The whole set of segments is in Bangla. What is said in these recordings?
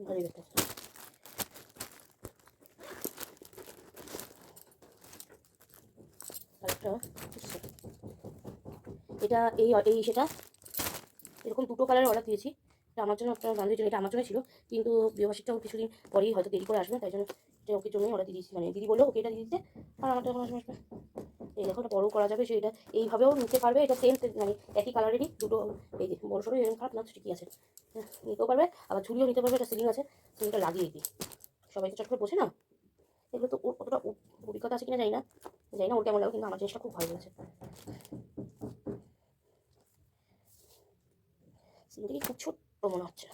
ভালোই দেখতে। এটা এই সেটা এরকম দুটো কালারের অর্ডার দিয়েছি। এটা আমার জন্য, আপনার বান্ধবীর জন্য। এটা আমার জন্য ছিল, কিন্তু বিবাহবার্ষিকটাও কিছুদিন পরেই হয়তো দেরি করে আসবে, তাই জন্য এটা ওকে জন্যই অর্ডার দিয়ে দিয়েছি। মানে দিদি বললো ওকে এটা দিয়ে দিতে, আর আমারটা এখন আসবে। এই দেখো, এটা বড়ো করা যাবে, সেটা এইভাবেও নিতে পারবে। এটা সেম মানে একই কালারেরই দুটো, এই যে বড়ো সড়ো এরকম খারাপ না, ঠিকই আছে, নিতেও পারবে। আবার ঝুলিও নিতে পারবে। এটা সিলিং আছে, সিলিংটা লাগিয়ে দিই, সবাই তো চট করে বোঝে না। এগুলো তো ওর অতটা অভিজ্ঞতা আছে কিনা জানি না, ওর কেমন লাগবে, কিন্তু আমার জিনিসটা খুব ভালো লেগেছে। সিলিংটা খুব ছোট্ট মনে হচ্ছে।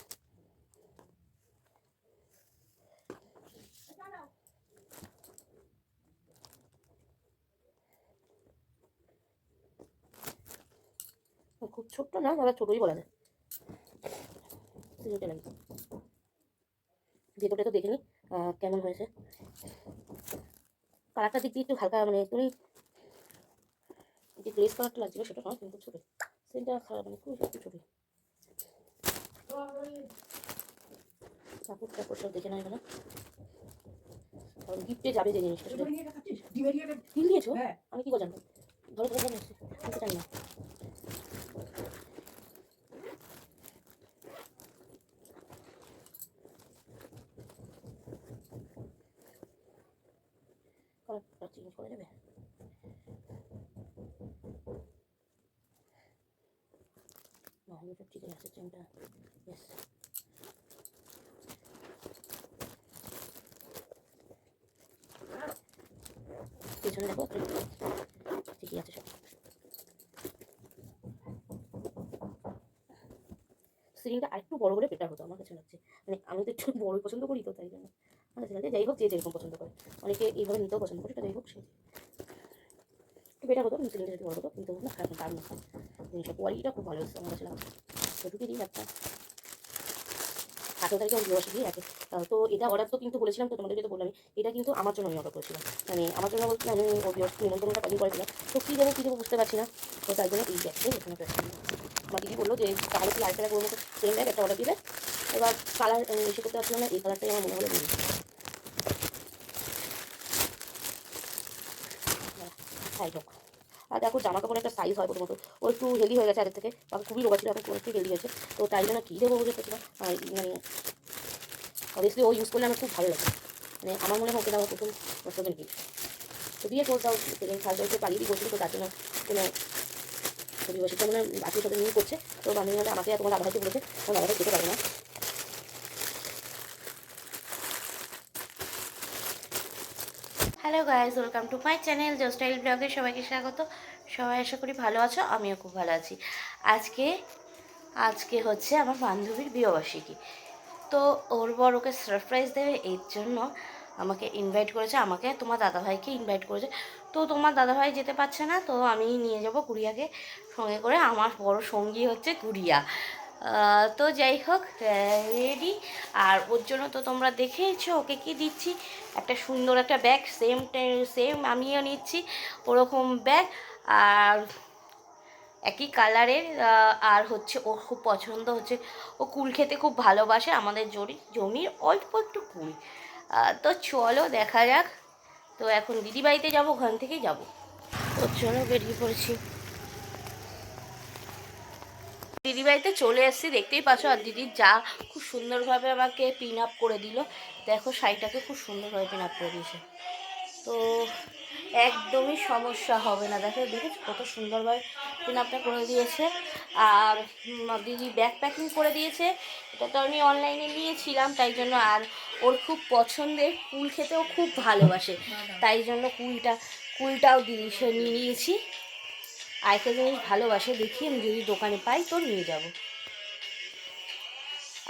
খুব ছোট্ট না, আবার ছোটোই বলা যায়। সিলিংটা লাগে, ভেতরটা তো দেখে নি কেমন হয়েছে। কালারটা দিক দিয়ে একটু হালকা, মানে তুমি যে গ্রেস কালারটা লাগছিল সেটা নয়, কিন্তু ছোটো সিলিংটা খারাপ, মানে খুব একটু ছোটো। কাপড় সব দেখে নেয় না, কারণ গিফটে যাবে যে জিনিসটা। সেটা ডিম দিয়েছো? আমি কি করে জানবো? ধরো ধরো ধরে নিচ্ছি, আমি তো জানি না। কালারটা চেঞ্জ করা যাবে? না, এটা ঠিক আছে, চেনটা ইয়েস। পেছনে দেখো, ঠিকই আছে সব। সিলিংটা আরেকটু বড় করে বেটার হতো আমার কাছে লাগছে। মানে আমি তো একটু বড়ই পছন্দ করি, তো তাই জন্য আমার কাছে লাগছে। যাই হোক, যে যেরকম পছন্দ করে, অনেকে এইভাবে নিতেও পছন্দ করে, এটা যাই হোক, সে একটু বেটার হতো সিলিংটা যদি বড় হতো, কিন্তু না খারাপ না, তার না। জিনিসটা কোয়ালিটিটা খুব ভালো হচ্ছে আমার কাছে লাগছে। তো ঢুকে দিই একটা 18 তারিখে আমি বিবাহ দিয়ে রাখি। তো এটা অর্ডার তো কিন্তু বলেছিলাম, তো তোমাদেরকে তো বললাম, এটা কিন্তু আমার জন্য আমি অর্ডার করেছিলাম। মানে আমার জন্য বলতে আমি ওর বিবাহ নিমন্ত্রণটা কদিন করেছিলাম, তো কী দেবো বুঝতে পারছি না। তো তাই জন্য এই ব্যাগটা এখানে পেয়েছিলাম। আমার দিদি বললো যে তাহলে কি আরেকটা করবো, সেম ব্যাগ একটা অর্ডার দিবে। এবার কালার এসে করতে পারছিলাম না, এই কালারটাই আমার মনে হলো নিই। সাইজ হোক। আর দেখো, জামা কাপড়ের একটা সাইজ হয় প্রথমত, ও একটু হেলদি হয়ে গেছে আগের থেকে, তখন খুবই রোগা ছিল, এখন একটু হেলদি হয়েছে। তো তাই জন্য কী দেবো বুঝতে পারছি না। মানে অবভিয়াসলি ও ইউজ করলে আমার খুব ভালো লাগে। মানে আমার মনে হয় ওকে দেওয়া প্রথম সেকেন্ড গিফট। তো দিয়ে কোথাও সেকেন্ড থার্ড হচ্ছে পালিয়ে দিয়ে করছিল, তো তার জন্য কোনো বিবাসীটা মানে আত্মীয় সাথে নিয়ে করছে। তো বান্ধবী মানে আমাকে তোমার দাদাভাইকে বলেছে, তোমার দাদাভাই যেতে পারবে না। Hello guys, welcome to my channel Jo style ব্লগে সবাইকে স্বাগত। সবাই আশা করি ভালো আছো, আমিও খুব ভালো আছি। আজকে হচ্ছে আমার বান্ধবীর বিবাহবার্ষিকী। তো ওর বর ওকে সারপ্রাইজ দেবে, এর জন্য আমাকে ইনভাইট করেছে, আমাকে তোমার দাদাভাইকে ইনভাইট করেছে। তো তোমার দাদাভাই যেতে পারছে না, তো আমি নিয়ে যাব গুড়িয়াকে সঙ্গে করে। আমার বড় সঙ্গী হচ্ছে গুড়িয়া। তো যাই হোক, রেডি। আর ওর জন্য তো তোমরা দেখেইছো ওকে কি দিচ্ছি, একটা সুন্দর একটা ব্যাগ, সেম আমিও নিচ্ছি ওরকম ব্যাগ, আর একই কালারের। আর হচ্ছে ওর খুব পছন্দ হচ্ছে, ও কুল খেতে খুব ভালোবাসে, আমাদের জমির অল্প একটু কুল। তো চলো দেখা যাক। তো এখন দিদি বাড়িতে যাবো, ওখান থেকেই যাবো। তো চলো বেরিয়ে পড়েছি, দিদি বাড়িতে চলে এসেছি, দেখতেই পাচ্ছ। আর দিদির যা খুব সুন্দরভাবে আমাকে পিন আপ করে দিল, দেখো শাড়িটাকে খুব সুন্দরভাবে পিন আপ করে দিয়েছে। তো একদমই সমস্যা হবে না, দেখো কত সুন্দরভাবে পিন আপটা করে দিয়েছে। আর দিদি ব্যাগ প্যাকিং করে দিয়েছে, এটা তো আমি অনলাইনে নিয়েছিলাম তাই জন্য। আর ওর খুব পছন্দের, কুল খেতেও খুব ভালোবাসে, তাই জন্য কুলটাও দিদি সে নিয়ে নিয়েছি। আরেকটা জিনিস ভালোবাসে, দেখি আমি যদি দোকানে পাই তো নিয়ে যাব।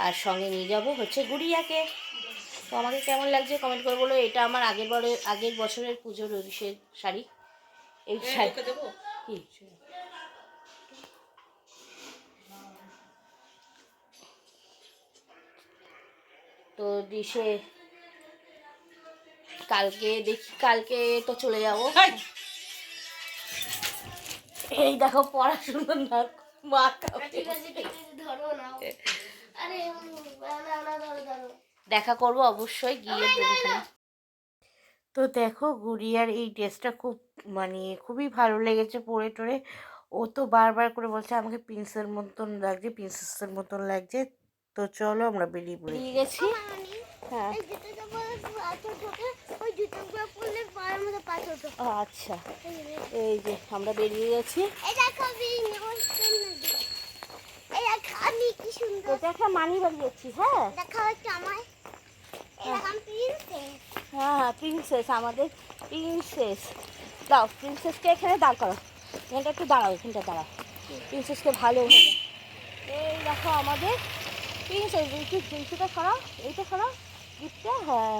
আর সঙ্গে নিয়ে যাব হচ্ছে গুড়িয়াকে। তো আমাকে কেমন লাগছে কমেন্ট করে বলো। এটা আমার আগের বছরের পুজোর শাড়ি। এই শাড়ি দেবো কি, তো দিশে কালকে দেখি, কালকে তো চলে যাবো। এই দেখো পড়াশুনো না, মা ধরো না, আরে ধরো ধরো। দেখা করব অবশ্যই গিয়ে ওখানে। তো দেখো গুড়িয়ার এই ড্রেসটা খুব খুবই ভালো লেগেছে পরে টরে। ও তো বারবার করে বলছে আমাকে প্রিন্সের মতন লাগছে, প্রিন্সেসের মতন লাগছে। তো চলো আমরা বেরিয়ে গেছি। হ্যাঁ আচ্ছা, এই যে আমরা বেরিয়ে গেছি। এটা একটা মানি বানিয়েছি। হ্যাঁ হ্যাঁ প্রিন্সেস, আমাদের প্রিন্সেস। দাও প্রিন্সেসকে এখানে দাঁড় করো, এখানটা একটু দাঁড়াও, এখানটা দাঁড়াও, প্রিন্সেসকে ভালো হয়ে। এই দেখো আমাদের প্রিন্সেস, একটু প্রিন্সেসটা সরাও, এইটা সরাও গিফটটা। হ্যাঁ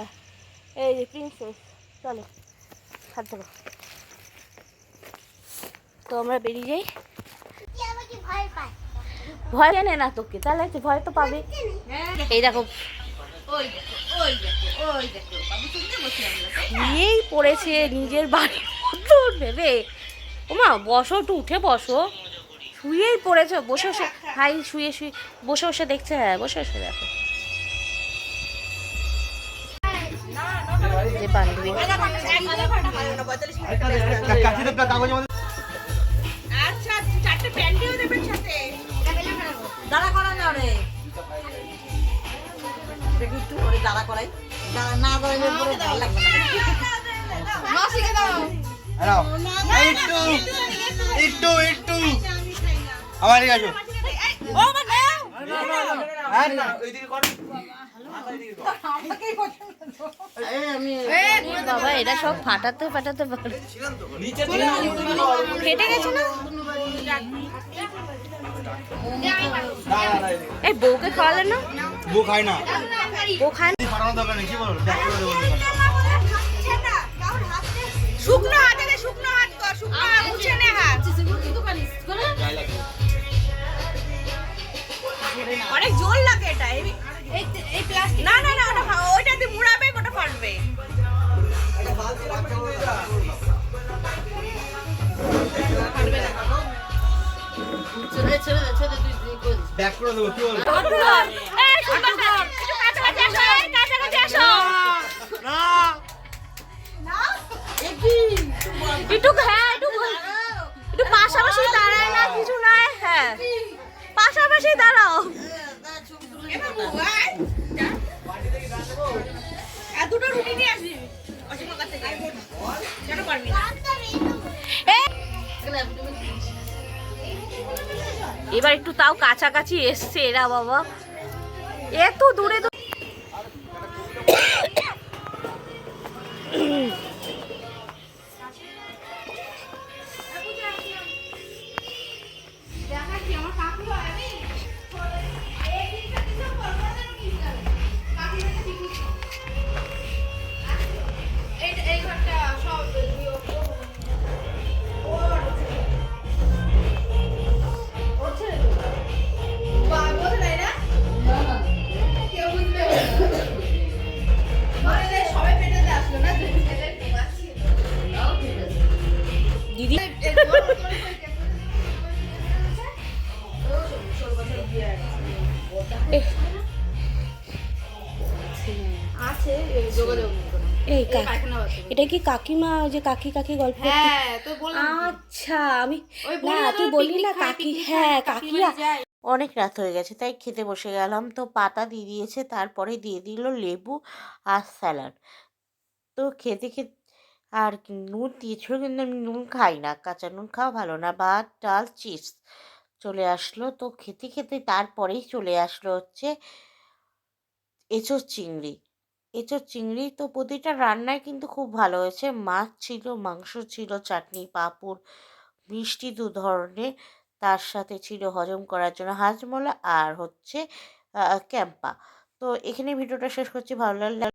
এই যে প্রিন্সেস, চলো হাত ধরো। তো আমরা বেরিয়ে যাই। ভয় জানে না তোকে, তাহলে ভয় তো পাবে। এই দেখো শুয়েই পড়েছে নিজের বাড়ির মতো নেবে। ওমা বসো, একটু উঠে বসো। শুয়েই পড়েছে, বসে বসে ভাই শুয়ে বসে বসে দেখছে। হ্যাঁ বসে বসে দেখো যে বান্ধবী। আচ্ছা, 4টে প্যান্টিও দেবেন সাথে। দাঁড়া করা না রে, দেখি একটু করে দাঁড়া করাই। দাঁড়া না করাইলে পুরো ভালো লাগবে না। না শিখে দাও। হ্যালো একটু একটু একটু আমার দিকে আসো। ও মা নাও। হ্যাঁ না ওইদিকে কর। বাবা এটা সব ফাটাতে ফাটাতে পারে, ফেটে গেছে না। এই বউকে খাওয়ালে না? বউ খায় না, বউ খায় না। ফাটানোর দরকার নেই, কি বলো দেখ করে দেবো। শুকনো হাতে দে, শুকনো হাত কর, শুকনো হাত মুছে নে হাত। অনেক জোর লাগে এটা। এই প্লাস্টিক না না না, ওটা দিয়ে মুড়াবে, ওটা ফাটবে। ব্যাক করে দেবো, কি বলো? এই শুনবা না, একটু কাছাকাছি আসো, এই কাছাকাছি আসো। না একটু হ্যাঁ একটু পাশাপাশি দাঁড়ায় না, কিছু নাই। হ্যাঁ পাশাপাশি দাঁড়াও। এ বাবু আয় আর দুটো রুটি নিয়ে আসবি অসীমার কাছ থেকে। কেন পারবি না? এবার একটু তাও কাছাকাছি এসছে এরা বাবা, এত দূরে দিদি। এই এটা কি কাকিমা, ওই যে কাকি কাকি গল্প? আচ্ছা আমি না, তুই বললি না কাকি। হ্যাঁ কাকিরা। অনেক রাত হয়ে গেছে তাই খেতে বসে গেলাম। তো পাতা দিয়ে দিয়েছে, তারপরে দিয়ে দিল লেবু আর স্যালাড। তো খেতে খেতে আর নুন দিয়েছিল, কিন্তু আমি নুন খাই না, কাঁচা নুন খাওয়া ভালো না। ভাত ডাল চিপস চলে আসলো। তো খেতে খেতে তারপরেই চলে আসলো হচ্ছে এঁচোড় চিংড়ি। এঁচোড় চিংড়ি তো প্রতিটা রান্নায় কিন্তু খুব ভালো হয়েছে। মাছ ছিল, মাংস ছিল, চাটনি পাঁপড় মিষ্টি দু ধরনের। তার সাথে ছিল হজম করার জন্য হাজমোলা আর হচ্ছে ক্যাম্পা। তো এখানে ভিডিওটা শেষ করছি। ভালো লাগলে